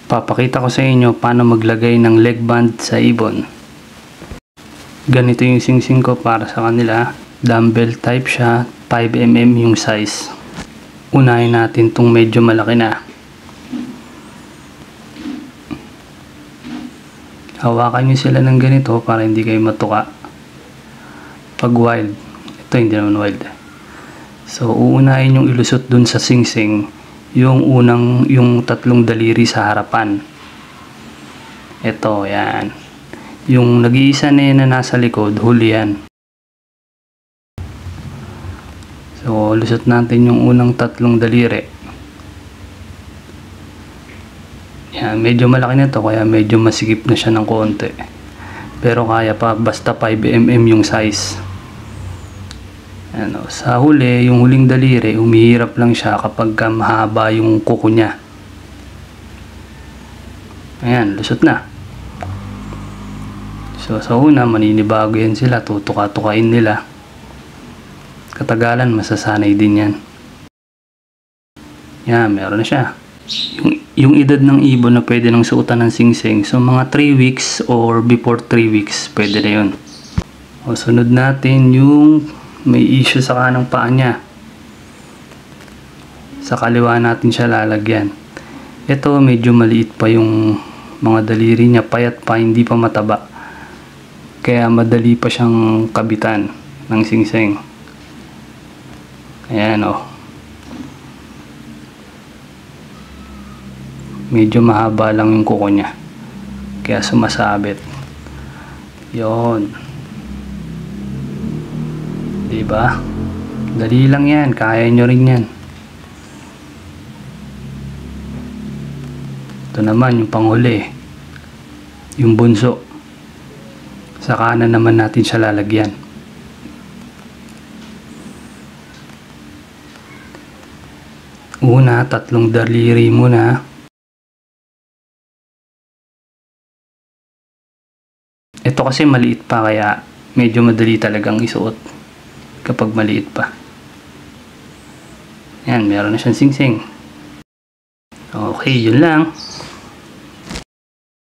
Papakita ko sa inyo paano maglagay ng leg band sa ibon. Ganito yung singsing ko para sa kanila. Dumbbell type siya, 5mm yung size. Unahin natin itong medyo malaki na. Hawakan nyo sila ng ganito para hindi kayo matuka. Pag wild, ito hindi naman wild. So uunahin yung ilusot dun sa singsing yung tatlong daliri sa harapan. Ito, yan. Yung nag-iisa na yan na nasa likod, huli yan. So, lusot natin yung unang tatlong daliri. Yan, medyo malaki na to, kaya medyo masikip na siya ng konti. Pero kaya pa, basta 5mm yung size. Ano, sa huli, yung huling daliri, humihirap lang siya kapag mahaba yung kuko niya. Ayan, lusot na. So, sa una, maninibago yan sila, tutuka-tukain nila. Katagalan, masasanay din yan. Yan, meron na siya. Yung edad ng ibon na pwede nang suotan ng singsing, so mga 3 weeks or before 3 weeks, pwede na yun. O, sunod natin yung may issue sa kanang paa niya. Sa kaliwa natin siya lalagyan. Ito medyo maliit pa yung mga daliri niya, payat pa, hindi pa mataba. Kaya madali pa siyang kabitan ng singsing. Ayan o. Medyo mahaba lang yung kuko niya. Kaya sumasabit. Yon. Diba? Dali lang yan. Kaya nyo rin yan. Ito naman yung panghuli. Yung bunso. Sa kanan naman natin siya lalagyan. Una, tatlong daliri muna. Ito kasi maliit pa, kaya medyo madali talagang isuot kapag maliit pa. Yan, meron na siyang singsing. Okay, yun lang.